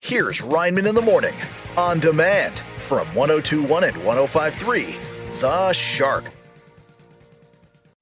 Here's Rineman in the Morning, on demand from 102.1 and 105.3, The Shark.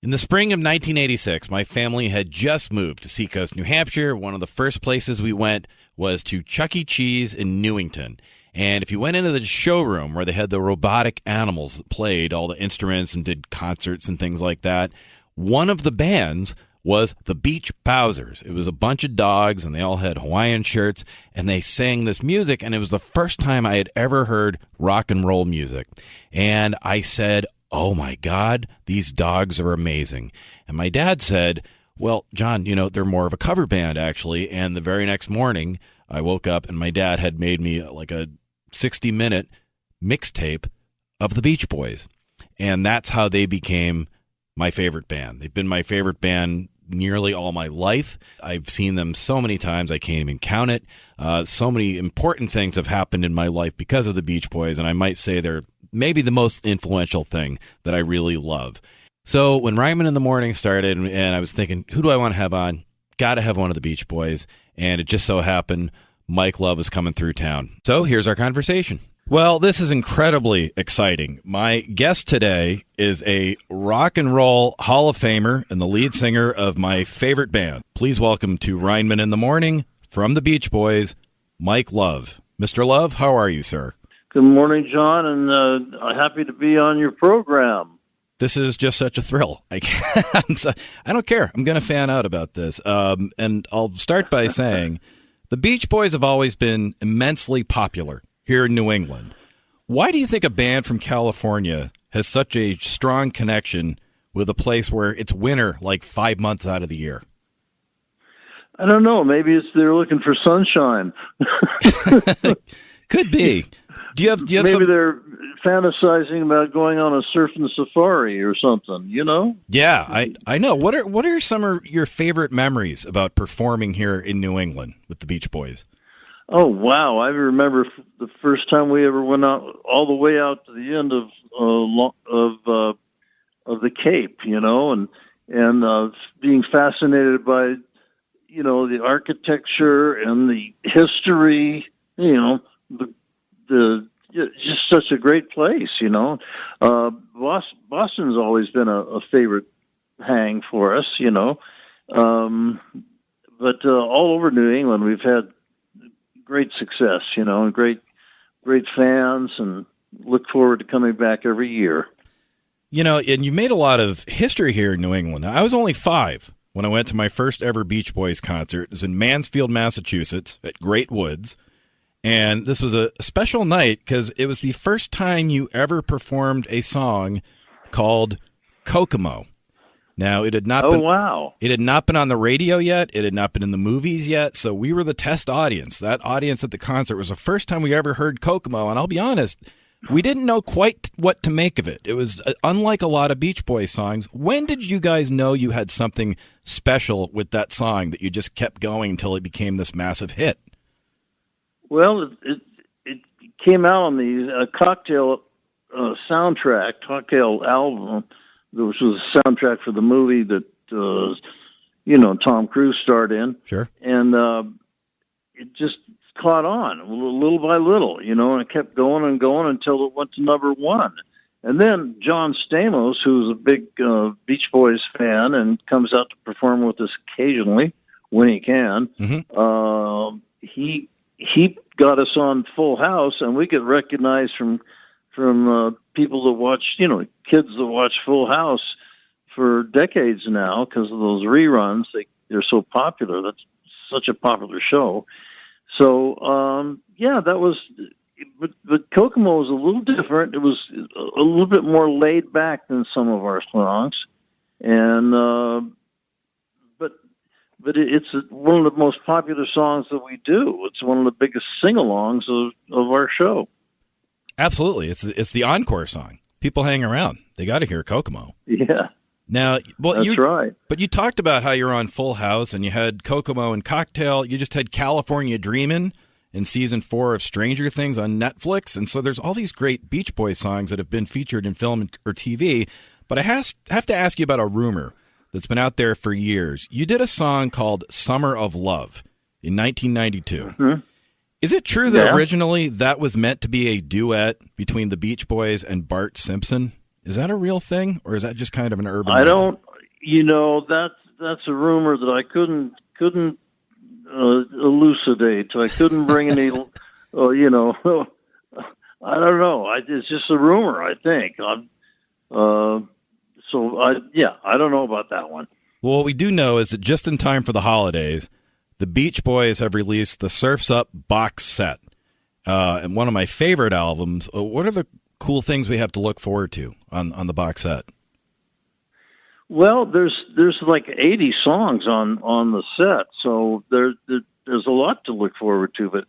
In the spring of 1986, my family had just moved to Seacoast, New Hampshire. One of the first places we went was to Chuck E. Cheese in Newington. And if you went into the showroom where they had the robotic animals that played all the instruments and did concerts and things like that, one of the bands was the Beach Bowsers. It was a bunch of dogs, and they all had Hawaiian shirts, and they sang this music, and it was the first time I had ever heard rock and roll music. And I said, oh my God, these dogs are amazing. And my dad said, well, John, they're more of a cover band, actually. And the very next morning, I woke up, and my dad had made me like a 60-minute mixtape of the Beach Boys. And that's how they became my favorite band. They've been my favorite band nearly all my life. I've seen them so many times I can't even count it. So many important things have happened in my life because of the Beach Boys, and I might say they're maybe the most influential thing that I really love. So when Rineman in the Morning started, and I was thinking, who do I want to have on? Got to have one of the Beach Boys, and it just so happened Mike Love is coming through town. So here's our conversation. Well, this is incredibly exciting. My guest today is a rock and roll Hall of Famer and the lead singer of my favorite band. Please welcome to Rineman in the Morning from the Beach Boys, Mike Love. Mr. Love, how are you, sir? Good morning, John, and happy to be on your program. This is just such a thrill. I don't care. I'm going to fan out about this. And I'll start by saying the Beach Boys have always been immensely popular here in New England. Why do you think a band from California has such a strong connection with a place where it's winter like 5 months out of the year? I don't know. Maybe they're looking for sunshine. Could be. Do you have maybe they're fantasizing about going on a surfing safari or something, Yeah, I know. What are some of your favorite memories about performing here in New England with the Beach Boys? Oh, wow. I remember the first time we ever went out all the way out to the end of the Cape, and being fascinated by, the architecture and the history, just such a great place, Boston's always been a favorite hang for us, but all over New England we've had great success, and great fans, and look forward to coming back every year. And you made a lot of history here in New England. I was only 5 when I went to my first ever Beach Boys concert. It was in Mansfield, Massachusetts at Great Woods. And this was a special night because it was the first time you ever performed a song called Kokomo. Now, it had not been. Wow. It had not been on the radio yet. It had not been in the movies yet. So we were the test audience. That audience at the concert was the first time we ever heard Kokomo. And I'll be honest, we didn't know quite what to make of it. It was unlike a lot of Beach Boys songs. When did you guys know you had something special with that song that you just kept going until it became this massive hit? Well, it came out on the Cocktail soundtrack, Cocktail album, which was a soundtrack for the movie that, Tom Cruise starred in. Sure. And it just caught on little by little, and it kept going and going until it went to number 1. And then John Stamos, who's a big Beach Boys fan and comes out to perform with us occasionally when he can, he got us on Full House, and we get recognized from people that watch, kids that watch Full House for decades now because of those reruns. They're so popular. That's such a popular show. So, that was, but Kokomo was a little different. It was a little bit more laid back than some of our songs. And, but it's one of the most popular songs that we do. It's one of the biggest sing-alongs of our show. Absolutely. It's the encore song. People hang around. They got to hear Kokomo. Yeah. Now, that's right. But you talked about how you're on Full House, and you had Kokomo and Cocktail. You just had California Dreamin' in season 4 of Stranger Things on Netflix. And so there's all these great Beach Boys songs that have been featured in film or TV. But I have to ask you about a rumor that's been out there for years. You did a song called Summer of Love in 1992. Is it true that Yeah. originally that was meant to be a duet between the Beach Boys and Bart Simpson? Is that a real thing, or is that just kind of an urban I legend? don't. That's a rumor that I couldn't elucidate. I couldn't bring any. I don't know. It's just a rumor, I think. I don't know about that one. Well, what we do know is that just in time for the holidays, the Beach Boys have released the Surf's Up box set. And one of my favorite albums. What are the cool things we have to look forward to on the box set? Well, there's like 80 songs on the set, so there's a lot to look forward to. But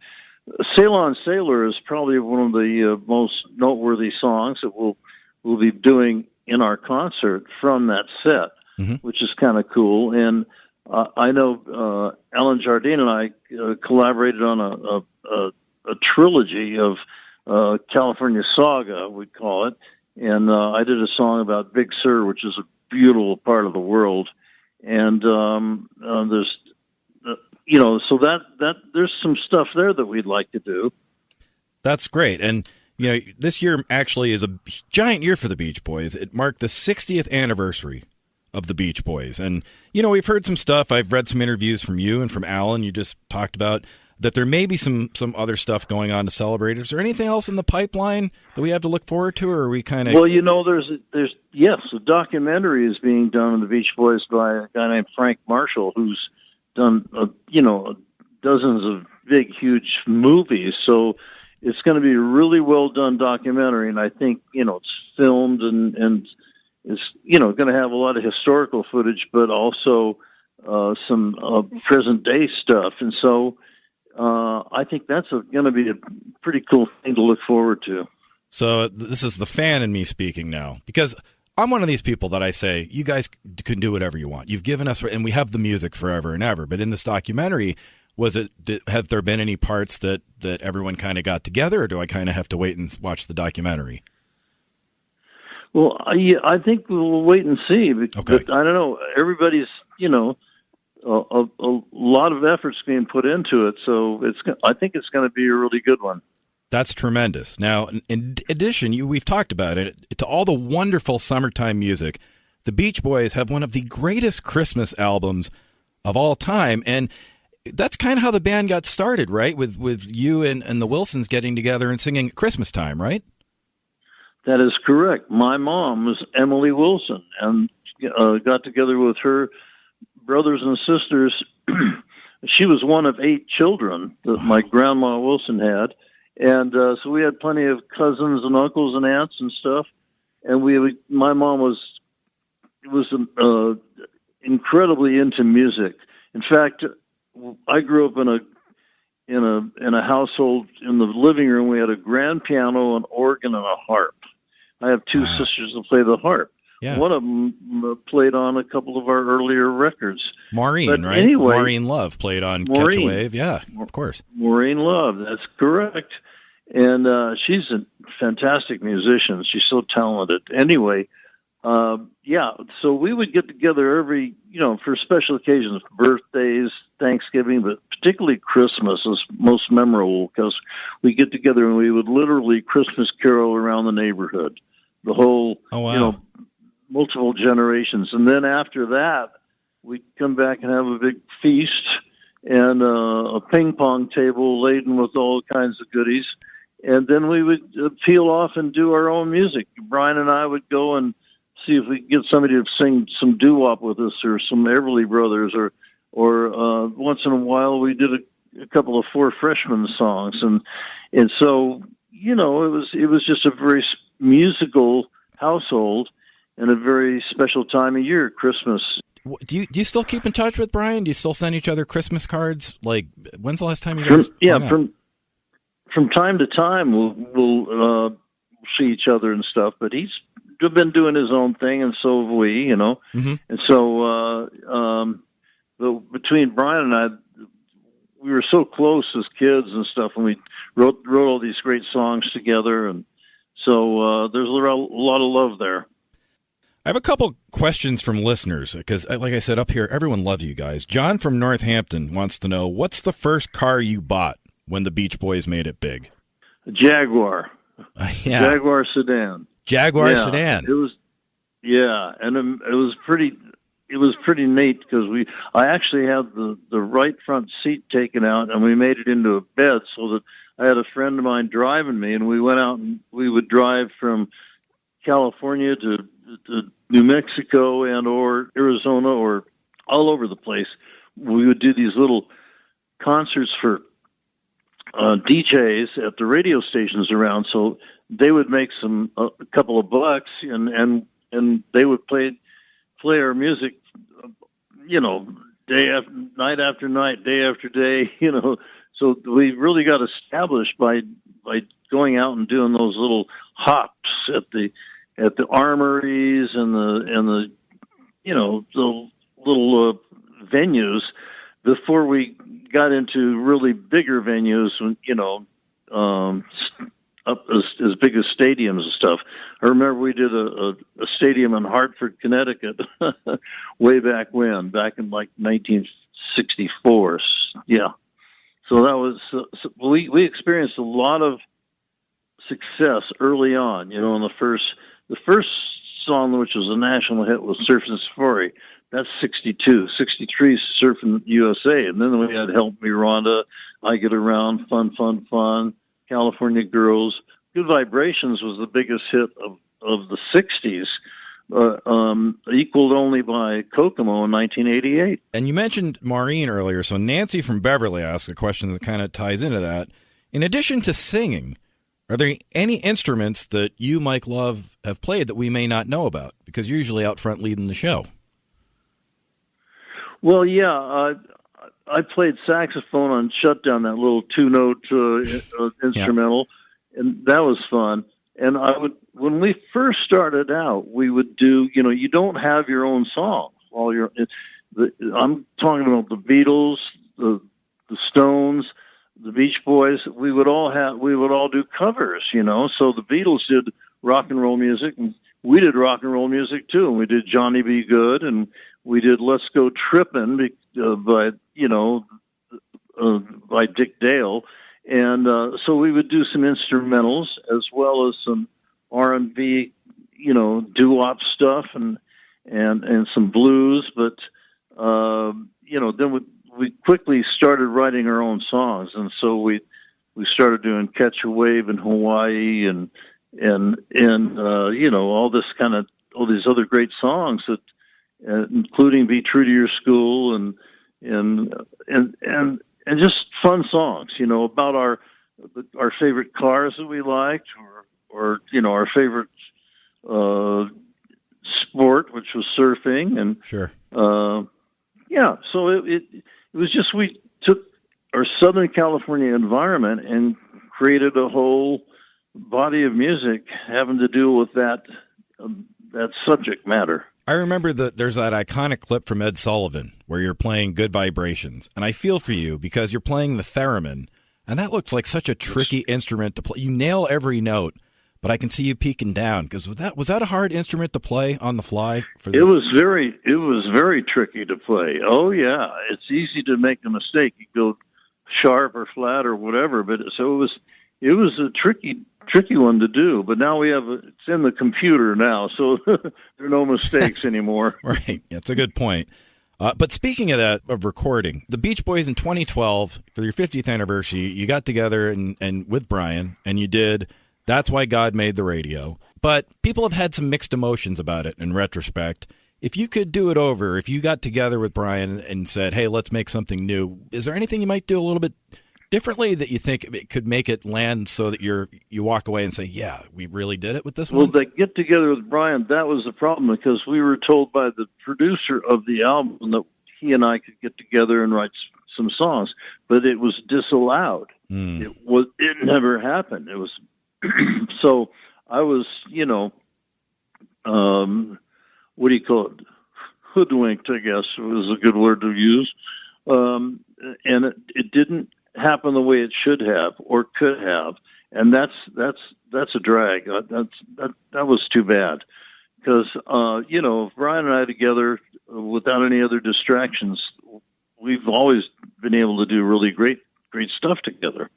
"Sail On Sailor" is probably one of the most noteworthy songs that we'll be doing in our concert from that set, which is kind of cool. And I know Alan Jardine and I collaborated on a trilogy of California Saga, we'd call it. And I did a song about Big Sur, which is a beautiful part of the world. And there's, so that there's some stuff there that we'd like to do. That's great. And this year actually is a giant year for the Beach Boys. It marked the 60th anniversary of the Beach Boys. And, we've heard some stuff. I've read some interviews from you and from Alan. You just talked about that there may be some other stuff going on to celebrate. Is there anything else in the pipeline that we have to look forward to, or are we kind of... Well, there's a documentary is being done on the Beach Boys by a guy named Frank Marshall, who's done, dozens of big, huge movies. So it's going to be a really well done documentary, and I think it's filmed and is going to have a lot of historical footage, but also some present day stuff. And so I think that's going to be a pretty cool thing to look forward to. So this is the fan in me speaking now, because I'm one of these people that I say, you guys can do whatever you want. You've given us, and we have the music forever and ever. But in this documentary, have there been any parts that everyone kind of got together, or do I kind of have to wait and watch the documentary? Well, I think we'll wait and see. But I don't know. Everybody's, a lot of effort's being put into it. So I think it's going to be a really good one. That's tremendous. Now, in addition, we've talked about it, to all the wonderful summertime music, the Beach Boys have one of the greatest Christmas albums of all time. And that's kind of how the band got started, right? With you and the Wilsons getting together and singing at Christmas time, right? That is correct. My mom was Emily Wilson, and got together with her brothers and sisters. She was one of 8 children that my grandma Wilson had. And so we had plenty of cousins and uncles and aunts and stuff. And my mom was incredibly into music. In fact, I grew up in a household. In the living room, we had a grand piano, an organ, and a harp. I have 2 sisters that play the harp. Yeah. One of them played on a couple of our earlier records. Maureen, right? Anyway, Maureen Love played on Catch a Wave. Yeah, of course. Maureen Love, that's correct. And she's a fantastic musician. She's so talented. Anyway, so we would get together every, for special occasions, birthdays, Thanksgiving, but particularly Christmas is most memorable because we get together and we would literally Christmas carol around the neighborhood. The whole, multiple generations. And then after that, we'd come back and have a big feast and a ping pong table laden with all kinds of goodies. And then we would peel off and do our own music. Brian and I would go and see if we could get somebody to sing some doo-wop with us, or some Everly Brothers, or once in a while we did a couple of Four Freshmen songs. And so, it was just a very musical household and a very special time of year, Christmas. Do you still keep in touch with Brian? Do you still send each other Christmas cards? Like, when's the last time you guys? From time to time we'll see each other and stuff. But he's been doing his own thing, and so have we. Mm-hmm. And so between Brian and I, we were so close as kids and stuff, and we wrote all these great songs together, and so there's a lot of love there. I have a couple questions from listeners because, like I said, up here, everyone loves you guys. John from Northampton wants to know, what's the first car you bought when the Beach Boys made it big? Jaguar. Yeah. Jaguar sedan. Jaguar sedan. It was, and it was pretty. It was pretty neat because I actually had the right front seat taken out, and we made it into a bed so that I had a friend of mine driving me, and we went out and we would drive from California to New Mexico and or Arizona or all over the place. We would do these little concerts for DJs at the radio stations around, so they would make a couple of bucks, and they would play our music, night after night, day after day, So we really got established by going out and doing those little hops at the armories and the the little venues before we got into really bigger venues, up as big as stadiums and stuff. I remember we did a stadium in Hartford, Connecticut, way back in like 1964. Yeah. So that was, we experienced a lot of success early on, in the first song, which was a national hit, was Surfing Safari. That's 62, 63 Surfing USA. And then we had Help Me Rhonda, I Get Around, Fun, Fun, Fun, California Girls. Good Vibrations was the biggest hit of the 60s, equaled only by Kokomo in 1988. And you mentioned Maureen earlier, so Nancy from Beverly asked a question that kind of ties into that. In addition to singing, are there any instruments that you, Mike Love, have played that we may not know about? Because you're usually out front leading the show. Well, yeah, I played saxophone on Shutdown, that little two-note instrumental, and that was fun. And when we first started out, we would do, you don't have your own songs. I'm talking about the Beatles, the Stones, the Beach Boys. We would all do covers, So the Beatles did rock and roll music, and we did rock and roll music too. And we did Johnny B. Good, and we did Let's Go Trippin' by Dick Dale. And so we would do some instrumentals as well as some R&B, doo-wop stuff and some blues. But, then we quickly started writing our own songs. And so we started doing Catch a Wave in Hawaii and all these other great songs that, including Be True to Your School and just fun songs, about our favorite cars that we liked, or our favorite sport, which was surfing, and sure, So it was just, we took our Southern California environment and created a whole body of music having to do with that subject matter. I remember that there's that iconic clip from Ed Sullivan where you're playing Good Vibrations, and I feel for you because you're playing the theremin, and that looks like such a tricky instrument to play. You nail every note, but I can see you peeking down because was that a hard instrument to play on the fly? It was very tricky to play. Oh yeah, it's easy to make a mistake. You go sharp or flat or whatever, but so it was a tricky one to do, but now it's in the computer now, so there are no mistakes anymore. Right. Yeah, it's a good point. But speaking of recording, the Beach Boys in 2012, for your 50th anniversary, you got together and with Brian, and you did That's Why God Made the Radio. But people have had some mixed emotions about it in retrospect. If you could do it over, if you got together with Brian and said, hey, let's make something new, is there anything you might do a little bit differently that you think it could make it land so that you walk away and say, yeah, we really did it with this one? Well, the get together with Brian, that was the problem, because we were told by the producer of the album that he and I could get together and write some songs, but it was disallowed. It never happened. It was so I was, what do you call it? Hoodwinked, I guess was a good word to use. And it didn't happen the way it should have or could have, and that's a drag. That was too bad, because Brian and I together without any other distractions, we've always been able to do really great great stuff together.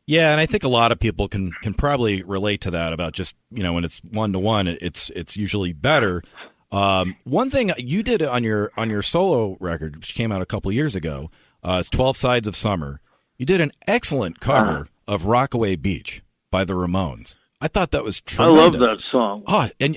Yeah, and I think a lot of people can probably relate to that about just, when it's 1-to-1, it's usually better. One thing you did on your solo record, which came out a couple years ago, is 12 Sides of Summer. You did an excellent cover of Rockaway Beach by the Ramones. I thought that was tremendous. I love that song. Oh, and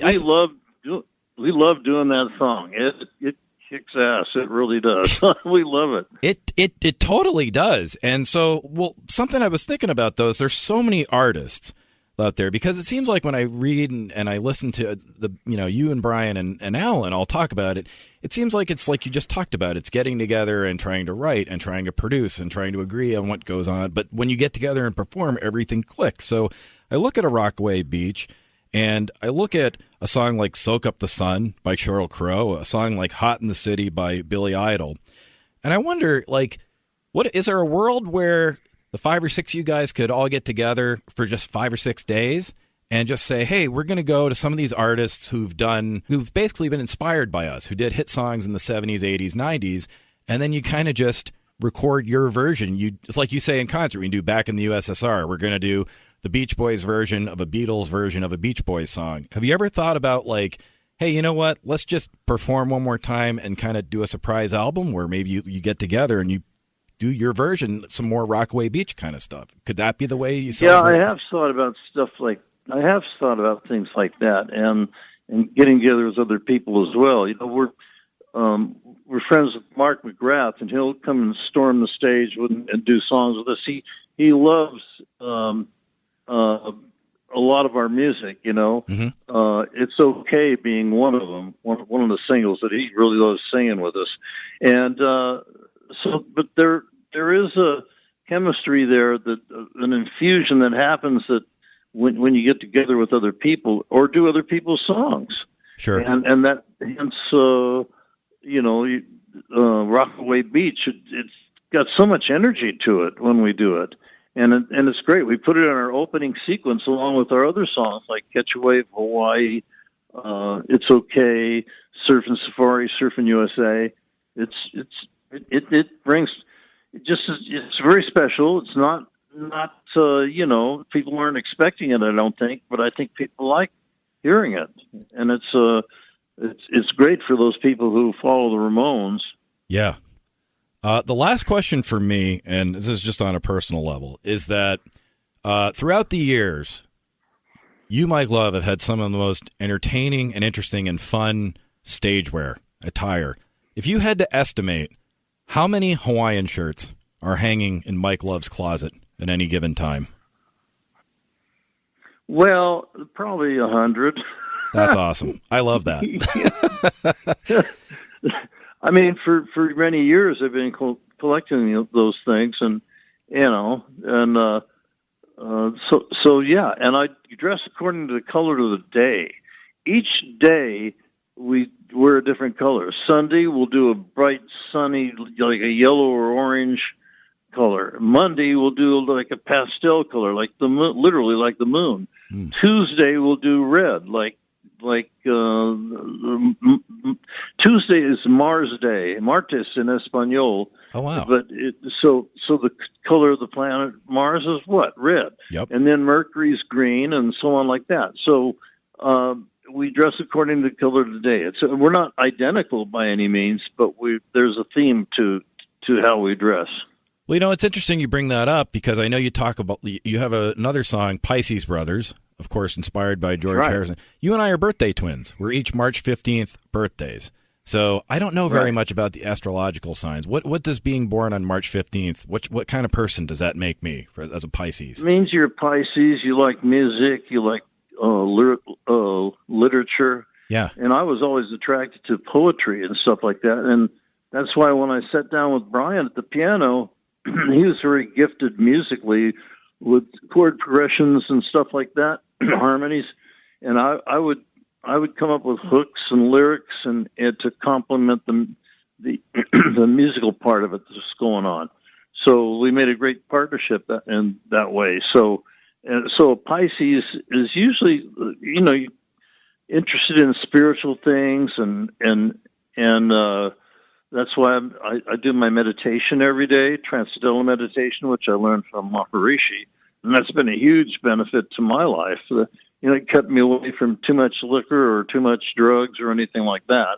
we love doing that song. It kicks ass. It really does. We love it. It totally does. And so, something I was thinking about, though, is there's so many artists out there, because it seems like when I read and I listen to you and Brian and Alan all talk about it, it seems like it's like you just talked about. It's getting together and trying to write and trying to produce and trying to agree on what goes on. But when you get together and perform, everything clicks. So I look at a Rockaway Beach, and I look at a song like Soak Up the Sun by Sheryl Crow, a song like Hot in the City by Billy Idol. And I wonder, what is there a world where the 5 or 6 of you guys could all get together for just 5 or 6 days and just say, hey, we're going to go to some of these artists who've basically been inspired by us, who did hit songs in the 70s, 80s, 90s, and then you kind of just record your version. It's like you say in concert, we do Back in the USSR. We're going to do the Beach Boys version of a Beatles version of a Beach Boys song. Have you ever thought about hey, you know what? Let's just perform one more time and kind of do a surprise album where maybe you get together and you do your version, some more Rockaway Beach kind of stuff. Could that be the way you celebrate? Yeah, I have thought about things like that, and getting together with other people as well. We're friends with Mark McGrath, and he'll come and storm the stage and do songs with us. He loves a lot of our music. Mm-hmm. It's Okay being one of them, one of the singles that he really loves singing with us, and but there is a chemistry there, that an infusion that happens that when you get together with other people or do other people's songs. Sure. And that, hence, Rockaway Beach, it's got so much energy to it when we do it. And it's great. We put it in our opening sequence along with our other songs like Catch a Wave, Hawaii, It's Okay, Surfing Safari, Surfing USA. It brings, it's very special. It's not people aren't expecting it, I don't think, but I think people like hearing it. And it's great for those people who follow the Ramones. Yeah. The last question for me, and this is just on a personal level, is that throughout the years, you, Mike Love, have had some of the most entertaining and interesting and fun stage wear, attire. If you had to estimate how many Hawaiian shirts are hanging in Mike Love's closet at any given time? Well, probably 100. That's awesome. I love that. I mean, for many years I've been collecting those things, and so yeah, and I dress according to the color of the day. Each day we wear a different color. Sunday we'll do a bright, sunny, like a yellow or orange color. Monday we'll do like a pastel color, like the moon, literally like the moon. Tuesday we'll do red, like Tuesday is Mars Day, Martes in Espanol. Oh wow! But so the color of the planet Mars is what? Red. Yep. And then Mercury's green, and so on like that. So we dress according to the color of the day. We're not identical by any means, but there's a theme to how we dress. Well, it's interesting you bring that up, because I know you have another song, Pisces Brothers, of course, inspired by George Harrison. You and I are birthday twins. We're each March 15th birthdays. So I don't know very much about the astrological signs. What does being born on March 15th, what kind of person does that make me as a Pisces? It means you're a Pisces. You like music. You like literature. Yeah. And I was always attracted to poetry and stuff like that. And that's why when I sat down with Brian at the piano, he was very gifted musically with chord progressions and stuff like that, harmonies. And I would come up with hooks and lyrics and to complement the musical part of it that's going on. So we made a great partnership in that way. So Pisces is usually, interested in spiritual things and That's why I do my meditation every day, transcendental meditation, which I learned from Maharishi, and that's been a huge benefit to my life. It kept me away from too much liquor or too much drugs or anything like that,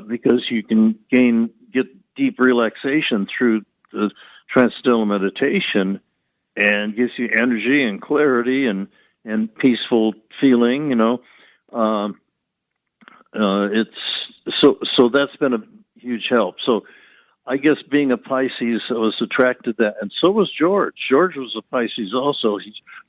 because you can get deep relaxation through the transcendental meditation, and gives you energy and clarity and peaceful feeling. It's so that's been a huge help. So I guess being a Pisces, I was attracted to that. And so was George. George was a Pisces also.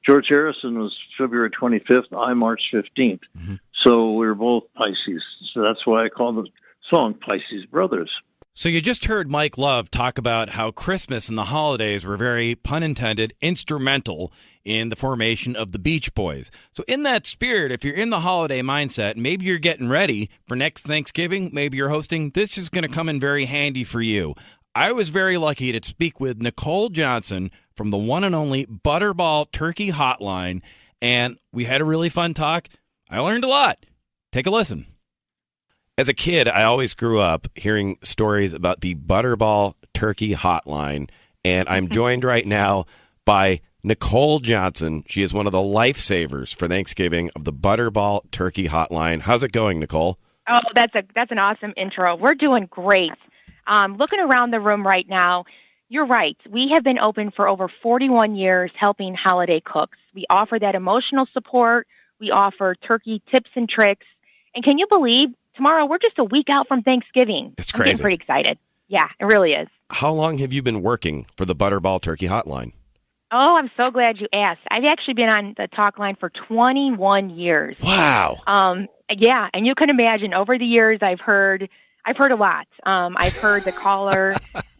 George Harrison was February 25th, I March 15th. Mm-hmm. So we were both Pisces. So that's why I call the song Pisces Brothers. So you just heard Mike Love talk about how Christmas and the holidays were very, pun intended, instrumental in the formation of the Beach Boys. So in that spirit, if you're in the holiday mindset, maybe you're getting ready for next Thanksgiving, maybe you're hosting, this is going to come in very handy for you. I was very lucky to speak with Nicole Johnson from the one and only Butterball Turkey Hotline, and we had a really fun talk. I learned a lot. Take a listen. As a kid, I always grew up hearing stories about the Butterball Turkey Hotline, and I'm joined right now by Nicole Johnson. She is one of the lifesavers for Thanksgiving of the Butterball Turkey Hotline. How's it going, Nicole? Oh, that's an awesome intro. We're doing great. Looking around the room right now, you're right. We have been open for over 41 years helping holiday cooks. We offer that emotional support. We offer turkey tips and tricks. And can you believe tomorrow we're just a week out from Thanksgiving? It's crazy. I'm getting pretty excited. Yeah, it really is. How long have you been working for the Butterball Turkey Hotline? Oh, I'm so glad you asked. I've actually been on the talk line for 21 years. Wow. Yeah, and you can imagine over the years I've heard a lot. I've heard the caller,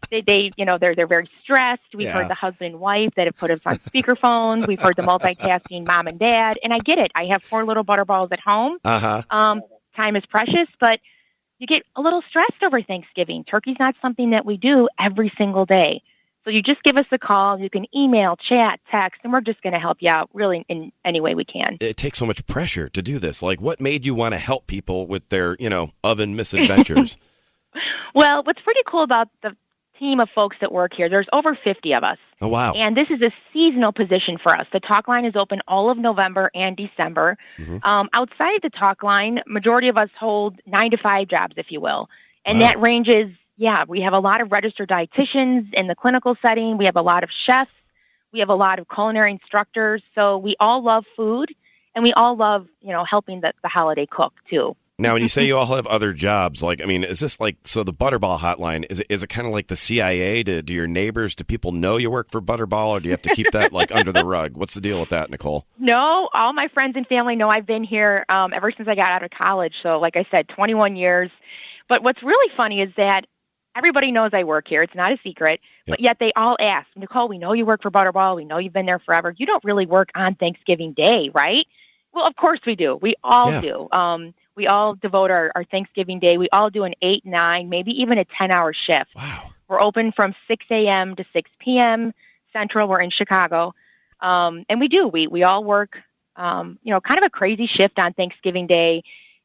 they're very stressed. We've heard the husband and wife that have put us on speakerphone. We've heard the multitasking mom and dad, and I get it. I have 4 little Butterballs at home. Time is precious, but you get a little stressed over Thanksgiving. Turkey's not something that we do every single day. So you just give us a call. You can email, chat, text, and we're just going to help you out really in any way we can. It takes so much pressure to do this. Like, what made you want to help people with their, oven misadventures? Well, what's pretty cool about the team of folks that work here, there's over 50 of us. Oh, wow. And this is a seasonal position for us. The talk line is open all of November and December. Mm-hmm. Outside the talk line, majority of us hold 9-to-5 jobs, if you will. And that ranges, we have a lot of registered dietitians in the clinical setting. We have a lot of chefs. We have a lot of culinary instructors. So we all love food, and we all love, helping the holiday cook, too. Now, when you say you all have other jobs, is this so the Butterball Hotline, is it kind of like the CIA? Do your neighbors, do people know you work for Butterball, or do you have to keep that under the rug? What's the deal with that, Nicole? No, all my friends and family know I've been here ever since I got out of college. So like I said, 21 years. But what's really funny is that everybody knows I work here. It's not a secret. But yet they all ask, Nicole, we know you work for Butterball. We know you've been there forever. You don't really work on Thanksgiving Day, right? Well, of course we do. We all do. We all devote our Thanksgiving Day. We all do an 8, 9, maybe even a 10-hour shift. Wow. We're open from 6 a.m. to 6 p.m. Central. We're in Chicago. And we do. We all work, kind of a crazy shift on Thanksgiving Day.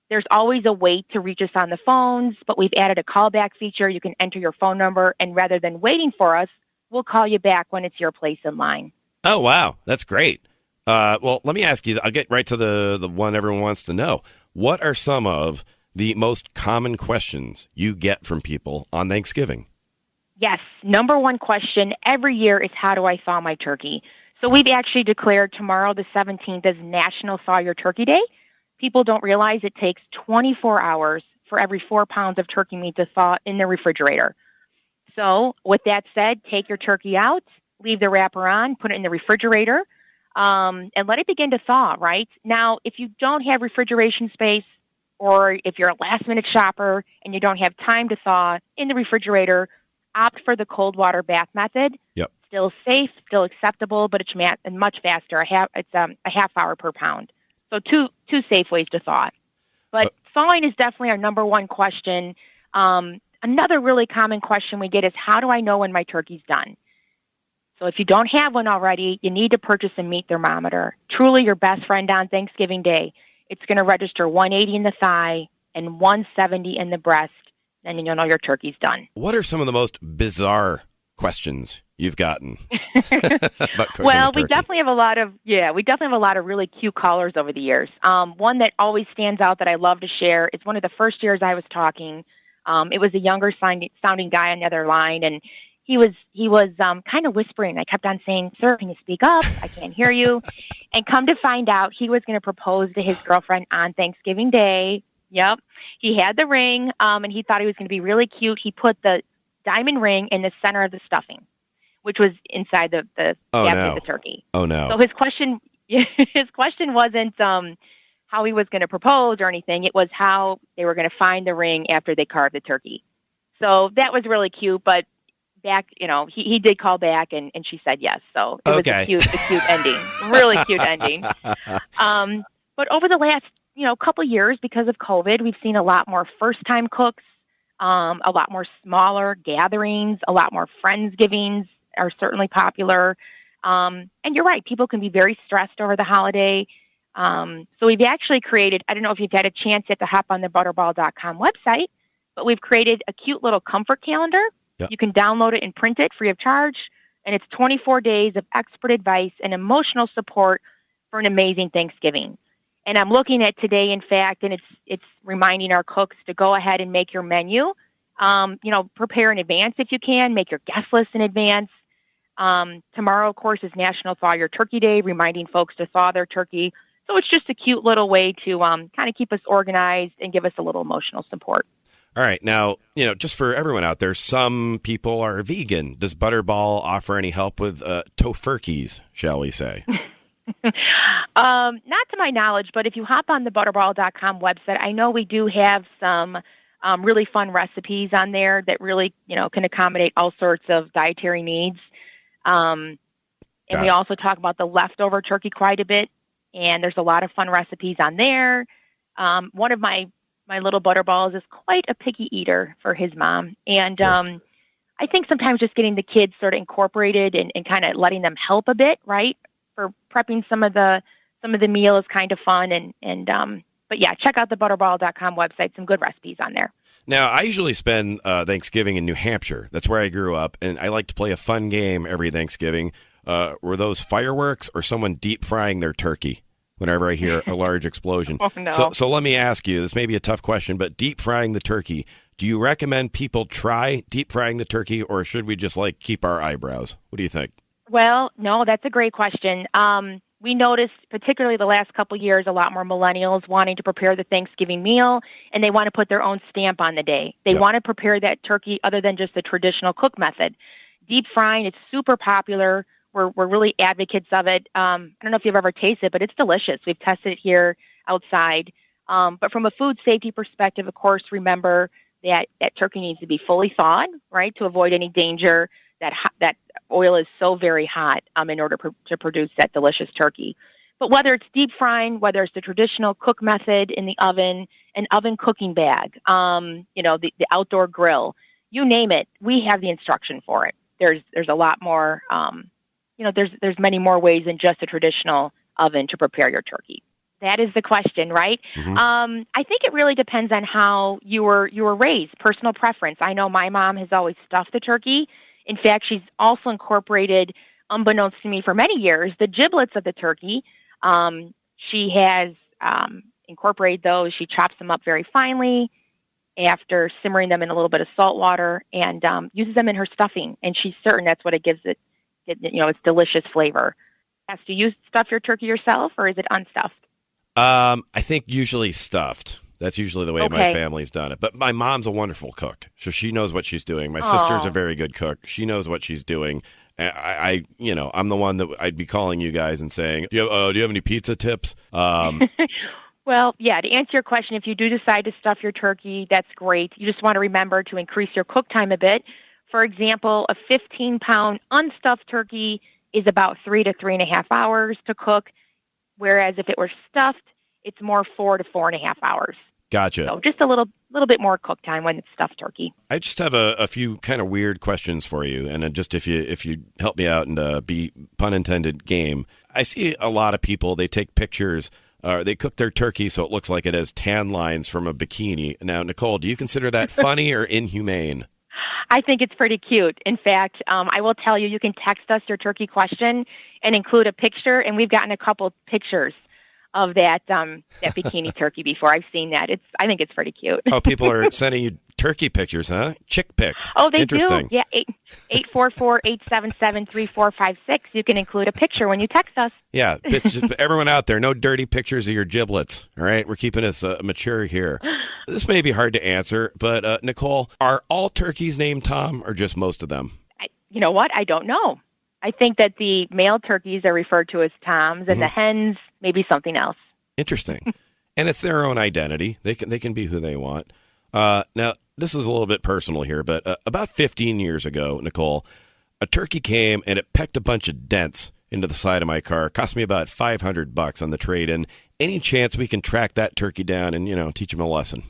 There's always a way to reach us on the phones, but we've added a callback feature. You can enter your phone number, and rather than waiting for us, we'll call you back when it's your place in line. Oh, wow. That's great. Well, let me ask you, I'll get right to the one everyone wants to know. What are some of the most common questions you get from people on Thanksgiving? Yes. Number one question every year is, how do I thaw my turkey? So we've actually declared tomorrow, the 17th, as National Thaw Your Turkey Day. People don't realize it takes 24 hours for every 4 pounds of turkey meat to thaw in the refrigerator. So with that said, take your turkey out, leave the wrapper on, put it in the refrigerator, and let it begin to thaw, right? Now, if you don't have refrigeration space, or if you're a last-minute shopper and you don't have time to thaw in the refrigerator, opt for the cold water bath method. Yep. Still safe, still acceptable, but it's much faster. It's a half hour per pound. So two safe ways to thaw. But thawing is definitely our number one question. Another really common question we get is, how do I know when my turkey's done? So if you don't have one already, you need to purchase a meat thermometer. Truly your best friend on Thanksgiving Day. It's going to register 180 in the thigh and 170 in the breast. and then you'll know your turkey's done. What are some of the most bizarre questions you've gotten about cooking Well, a turkey? we definitely have a lot of really cute callers over the years. One that always stands out that I love to share is one of the first years I was talking. It was a younger sounding guy on the other line, and he was kind of whispering. I kept on saying, "Sir, can you speak up? I can't hear you." And come to find out, he was going to propose to his girlfriend on Thanksgiving Day. Yep, he had the ring, and he thought he was going to be really cute. He put the diamond ring in the center of the stuffing, which was inside the cavity of the turkey. Oh no! So his question wasn't how he was going to propose or anything. It was how they were going to find the ring after they carved the turkey. So that was really cute. But back, he did call back, and she said yes. So it was a cute ending, really cute ending. But over the last couple years, because of COVID, we've seen a lot more first-time cooks, a lot more smaller gatherings, a lot more Friendsgivings are certainly popular. And you're right, people can be very stressed over the holiday. So we've actually created, I don't know if you've had a chance yet to hop on the Butterball.com website, but we've created a cute little comfort calendar. Yep. You can download it and print it free of charge. And it's 24 days of expert advice and emotional support for an amazing Thanksgiving. And I'm looking at today, in fact, and it's reminding our cooks to go ahead and make your menu. Prepare in advance if you can. Make your guest list in advance. Tomorrow, of course, is National Thaw Your Turkey Day, reminding folks to thaw their turkey. So it's just a cute little way to kind of keep us organized and give us a little emotional support. All right. Now, just for everyone out there, some people are vegan. Does Butterball offer any help with tofurkeys, shall we say? Not to my knowledge, but if you hop on the Butterball.com website, I know we do have some really fun recipes on there that really, can accommodate all sorts of dietary needs. And we also talk about the leftover turkey quite a bit, and there's a lot of fun recipes on there. One of my little Butterballs is quite a picky eater for his mom, and I think sometimes just getting the kids sort of incorporated and kind of letting them help a bit, right, for prepping some of the meal is kind of fun. But yeah, check out the Butterball.com website. Some good recipes on there. Now, I usually spend Thanksgiving in New Hampshire. That's where I grew up, and I like to play a fun game every Thanksgiving. Were those fireworks or someone deep frying their turkey whenever I hear a large explosion? Oh, no. So let me ask you, this may be a tough question, but deep frying the turkey, do you recommend people try deep frying the turkey, or should we just keep our eyebrows? What do you think? Well, no, that's a great question. We noticed, particularly the last couple of years, a lot more millennials wanting to prepare the Thanksgiving meal, and they want to put their own stamp on the day. They want to prepare that turkey other than just the traditional cook method. Deep frying, it's super popular. We're really advocates of it. I don't know if you've ever tasted it, but it's delicious. We've tested it here outside. But from a food safety perspective, of course, remember that turkey needs to be fully thawed, right, to avoid any danger. That oil is so very hot in order to produce that delicious turkey. But whether it's deep frying, whether it's the traditional cook method in the oven, an oven cooking bag, the outdoor grill, you name it, we have the instruction for it. There's a lot more, there's many more ways than just a traditional oven to prepare your turkey. That is the question, right? Mm-hmm. I think it really depends on how you were raised, personal preference. I know my mom has always stuffed the turkey. In fact, she's also incorporated, unbeknownst to me for many years, the giblets of the turkey. She has incorporated those. She chops them up very finely after simmering them in a little bit of salt water and uses them in her stuffing. And she's certain that's what it gives it its delicious flavor. Do you stuff your turkey yourself, or is it unstuffed? I think usually stuffed. That's usually the way my family's done it. But my mom's a wonderful cook, so she knows what she's doing. My sister's a very good cook. She knows what she's doing. I'm the one that I'd be calling you guys and saying, do you have any pizza tips? Well, yeah, to answer your question, if you do decide to stuff your turkey, that's great. You just want to remember to increase your cook time a bit. For example, a 15-pound unstuffed turkey is about 3 to 3.5 hours to cook, whereas if it were stuffed, it's more 4 to 4.5 hours. Gotcha. So just a little bit more cook time when it's stuffed turkey. I just have a few kind of weird questions for you, and then just if you help me out and be pun intended game. I see a lot of people, they take pictures They cook their turkey so it looks like it has tan lines from a bikini. Now, Nicole, do you consider that funny or inhumane? I think it's pretty cute. In fact, I will tell you, you can text us your turkey question and include a picture, and we've gotten a couple pictures of that bikini turkey before. I've seen that. I think it's pretty cute. Oh, people are sending you turkey pictures, huh? Chick pics. Oh, they Interesting. do. Yeah, 844-877-3456. You can include a picture when you text us. Yeah, just everyone out there, no dirty pictures of your giblets. All right, we're keeping us mature here. This may be hard to answer, but Nicole, are all turkeys named Tom, or just most of them? You know what? I don't know. I think that the male turkeys are referred to as Toms, and the hens maybe something else. Interesting. And it's their own identity. They can be who they want. Now, this is a little bit personal here, but about 15 years ago, Nicole, a turkey came and it pecked a bunch of dents into the side of my car. It cost me about $500 on the trade-in. Any chance we can track that turkey down and, teach him a lesson?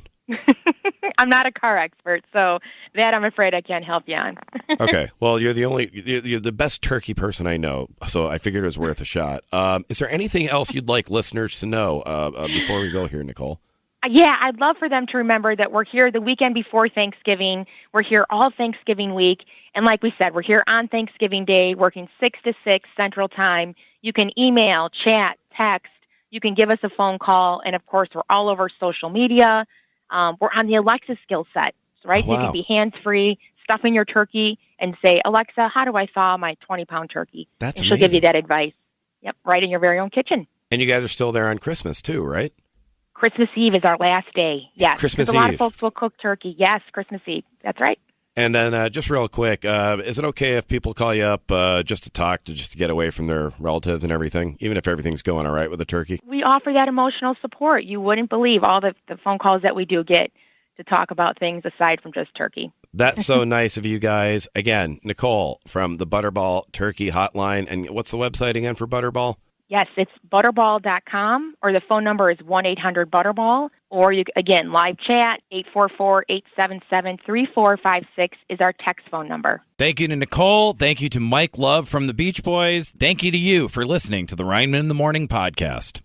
I'm not a car expert, so that I'm afraid I can't help you on. Okay. Well, you're the best turkey person I know, so I figured it was worth a shot. Is there anything else you'd like listeners to know before we go here, Nicole? Yeah, I'd love for them to remember that we're here the weekend before Thanksgiving. We're here all Thanksgiving week. And like we said, we're here on Thanksgiving Day, working 6 to 6 Central Time. You can email, chat, text. You can give us a phone call. And, of course, we're all over social media. We're on the Alexa skill set, right? Oh, wow. You can be hands-free, stuff in your turkey, and say, Alexa, how do I thaw my 20-pound turkey? That's and she'll amazing. give you that advice. Yep, right in your very own kitchen. And you guys are still there on Christmas, too, right? Christmas Eve is our last day. Yes. Christmas Eve. A lot of Eve. folks will cook turkey. Yes, Christmas Eve. That's right. And then just real quick, is it okay if people call you up just to talk, just to get away from their relatives and everything, even if everything's going all right with the turkey? We offer that emotional support. You wouldn't believe all the phone calls that we do get to talk about things aside from just turkey. That's so nice of you guys. Again, Nicole from the Butterball Turkey Hotline. And what's the website again for Butterball? Yes, it's butterball.com, or the phone number is 1-800-BUTTERBALL, or again, live chat, 844-877-3456 is our text phone number. Thank you to Nicole. Thank you to Mike Love from the Beach Boys. Thank you to you for listening to the Rineman in the Morning podcast.